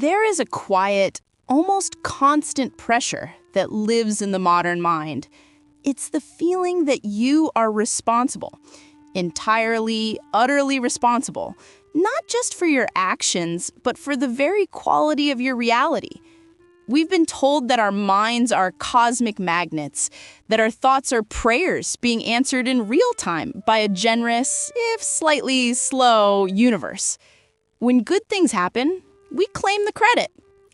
There is a quiet, almost constant pressure that lives in the modern mind. It's the feeling that you are responsible, entirely, utterly responsible, not just for your actions, but for the very quality of your reality. We've been told that our minds are cosmic magnets, that our thoughts are prayers being answered in real time by a generous, if slightly slow, universe. When good things happen, we claim the credit.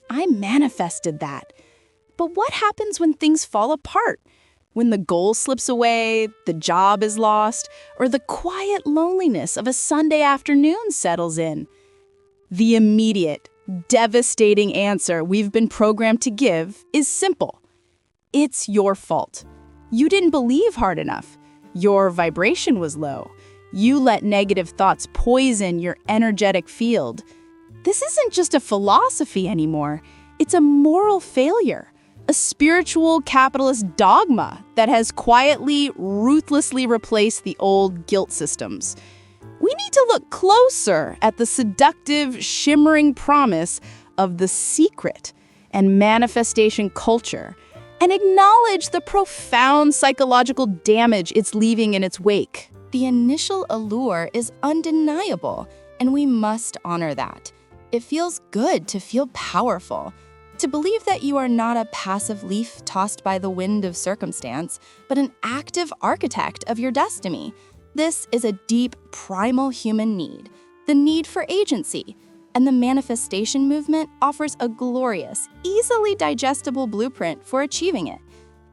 I manifested that. But what happens when things fall apart? When the goal slips away, the job is lost, or the quiet loneliness of a Sunday afternoon settles in? The immediate, devastating answer we've been programmed to give is simple. It's your fault. You didn't believe hard enough. Your vibration was low. You let negative thoughts poison your energetic field. This isn't just a philosophy anymore. It's a moral failure, a spiritual capitalist dogma that has quietly, ruthlessly replaced the old guilt systems. We need to look closer at the seductive, shimmering promise of the secret and manifestation culture and acknowledge the profound psychological damage it's leaving in its wake. The initial allure is undeniable, and we must honor that. It feels good to feel powerful, to believe that you are not a passive leaf tossed by the wind of circumstance, but an active architect of your destiny. This is a deep, primal human need, the need for agency, and the manifestation movement offers a glorious, easily digestible blueprint for achieving it.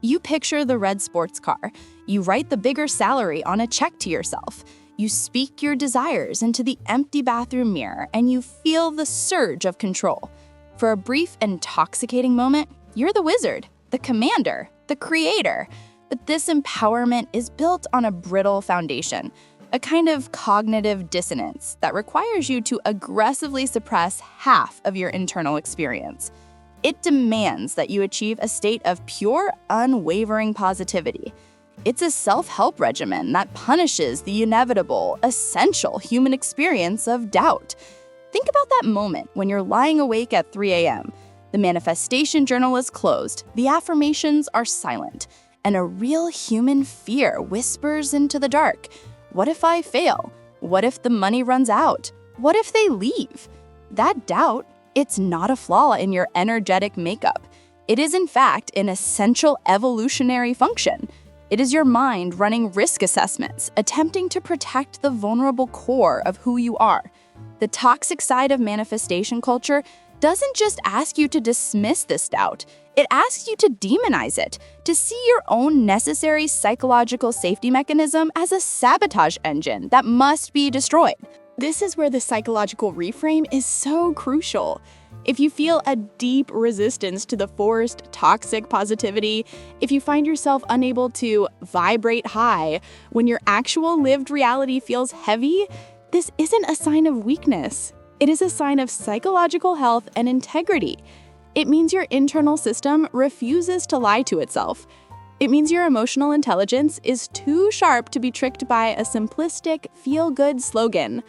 You picture the red sports car, you write the bigger salary on a check to yourself, you speak your desires into the empty bathroom mirror, and you feel the surge of control. For a brief, intoxicating moment, you're the wizard, the commander, the creator. But this empowerment is built on a brittle foundation, a kind of cognitive dissonance that requires you to aggressively suppress half of your internal experience. It demands that you achieve a state of pure, unwavering positivity. It's a self-help regimen that punishes the inevitable, essential human experience of doubt. Think about that moment when you're lying awake at 3 a.m. The manifestation journal is closed, the affirmations are silent, and a real human fear whispers into the dark. What if I fail? What if the money runs out? What if they leave? That doubt, it's not a flaw in your energetic makeup. It is, in fact, an essential evolutionary function. It is your mind running risk assessments, attempting to protect the vulnerable core of who you are. The toxic side of manifestation culture doesn't just ask you to dismiss this doubt. It asks you to demonize it, to see your own necessary psychological safety mechanism as a sabotage engine that must be destroyed. This is where the psychological reframe is so crucial. If you feel a deep resistance to the forced, toxic positivity, if you find yourself unable to vibrate high when your actual lived reality feels heavy, this isn't a sign of weakness. It is a sign of psychological health and integrity. It means your internal system refuses to lie to itself. It means your emotional intelligence is too sharp to be tricked by a simplistic, feel-good slogan.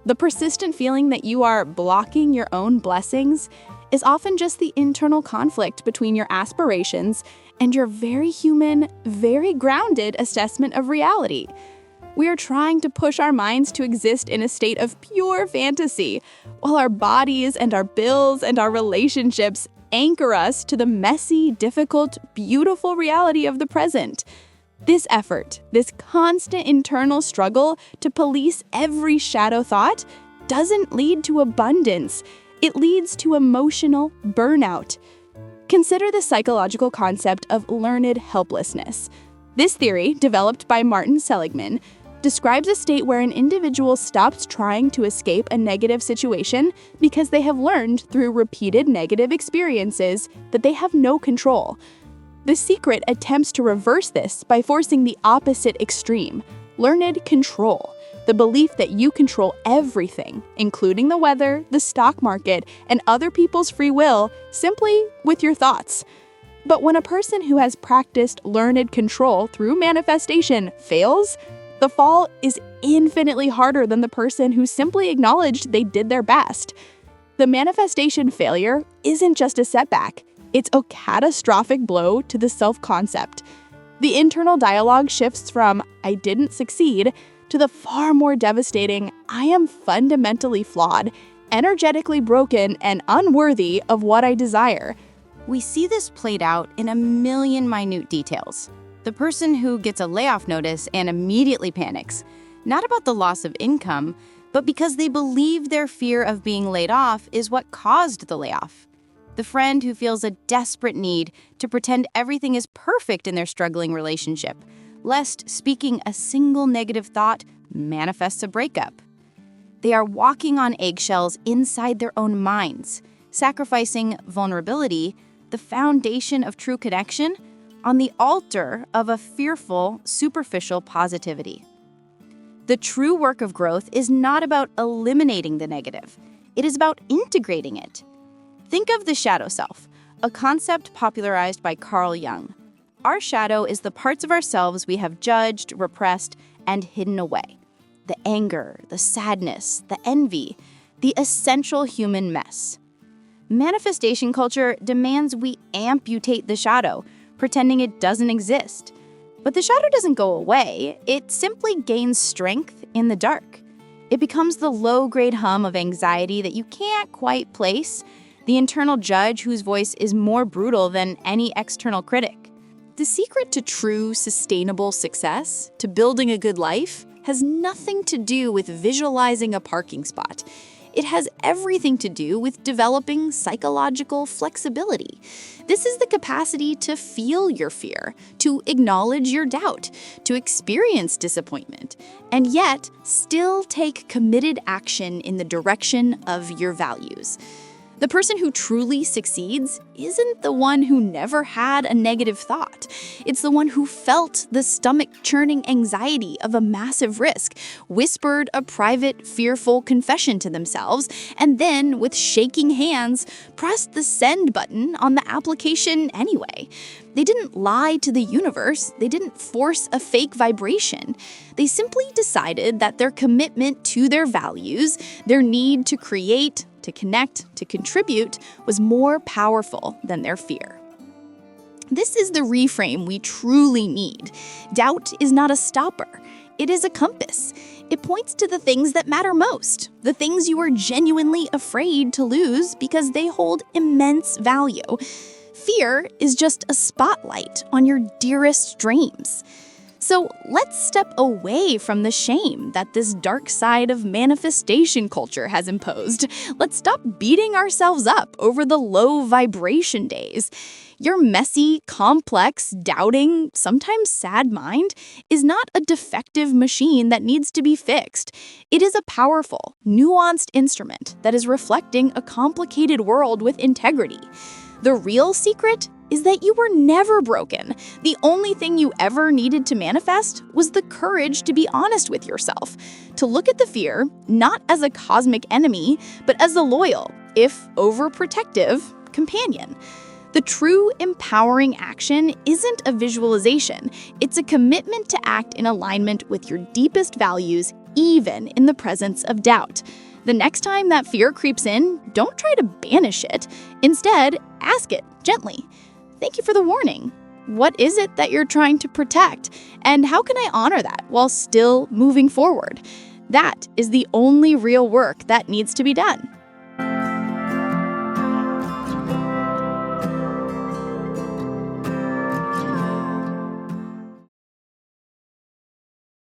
The persistent feeling that you are blocking your own blessings is often just the internal conflict between your aspirations and your very human, very grounded assessment of reality. We are trying to push our minds to exist in a state of pure fantasy, while our bodies and our bills and our relationships anchor us to the messy, difficult, beautiful reality of the present. This effort, this constant internal struggle to police every shadow thought, doesn't lead to abundance. It leads to emotional burnout. Consider the psychological concept of learned helplessness. This theory, developed by Martin Seligman, describes a state where an individual stops trying to escape a negative situation because they have learned through repeated negative experiences that they have no control. The Secret attempts to reverse this by forcing the opposite extreme, learned control, the belief that you control everything, including the weather, the stock market, and other people's free will, simply with your thoughts. But when a person who has practiced learned control through manifestation fails, the fall is infinitely harder than the person who simply acknowledged they did their best. The manifestation failure isn't just a setback, it's a catastrophic blow to the self-concept. The internal dialogue shifts from "I didn't succeed" to the far more devastating "I am fundamentally flawed, energetically broken, and unworthy of what I desire." We see this played out in a million minute details. The person who gets a layoff notice and immediately panics, not about the loss of income, but because they believe their fear of being laid off is what caused the layoff. The friend who feels a desperate need to pretend everything is perfect in their struggling relationship, lest speaking a single negative thought manifests a breakup. They are walking on eggshells inside their own minds, sacrificing vulnerability, the foundation of true connection, on the altar of a fearful, superficial positivity. The true work of growth is not about eliminating the negative. It is about integrating it. Think of the shadow self, a concept popularized by Carl Jung. Our shadow is the parts of ourselves we have judged, repressed, and hidden away. The anger, the sadness, the envy, the essential human mess. Manifestation culture demands we amputate the shadow, pretending it doesn't exist. But the shadow doesn't go away, it simply gains strength in the dark. It becomes the low-grade hum of anxiety that you can't quite place, the internal judge whose voice is more brutal than any external critic. The secret to true, sustainable success, to building a good life, has nothing to do with visualizing a parking spot. It has everything to do with developing psychological flexibility. This is the capacity to feel your fear, to acknowledge your doubt, to experience disappointment, and yet still take committed action in the direction of your values. The person who truly succeeds isn't the one who never had a negative thought. It's the one who felt the stomach-churning anxiety of a massive risk, whispered a private, fearful confession to themselves, and then, with shaking hands, pressed the send button on the application anyway. They didn't lie to the universe. They didn't force a fake vibration. They simply decided that their commitment to their values, their need to create, to connect, to contribute, was more powerful than their fear. This is the reframe we truly need. Doubt is not a stopper. It is a compass. It points to the things that matter most, the things you are genuinely afraid to lose because they hold immense value. Fear is just a spotlight on your dearest dreams. So let's step away from the shame that this dark side of manifestation culture has imposed. Let's stop beating ourselves up over the low vibration days. Your messy, complex, doubting, sometimes sad mind is not a defective machine that needs to be fixed. It is a powerful, nuanced instrument that is reflecting a complicated world with integrity. The real secret is that you were never broken. The only thing you ever needed to manifest was the courage to be honest with yourself, to look at the fear not as a cosmic enemy, but as a loyal, if overprotective, companion. The true empowering action isn't a visualization. It's a commitment to act in alignment with your deepest values, even in the presence of doubt. The next time that fear creeps in, don't try to banish it. Instead, ask it gently. Thank you for the warning. What is it that you're trying to protect? And how can I honor that while still moving forward? That is the only real work that needs to be done.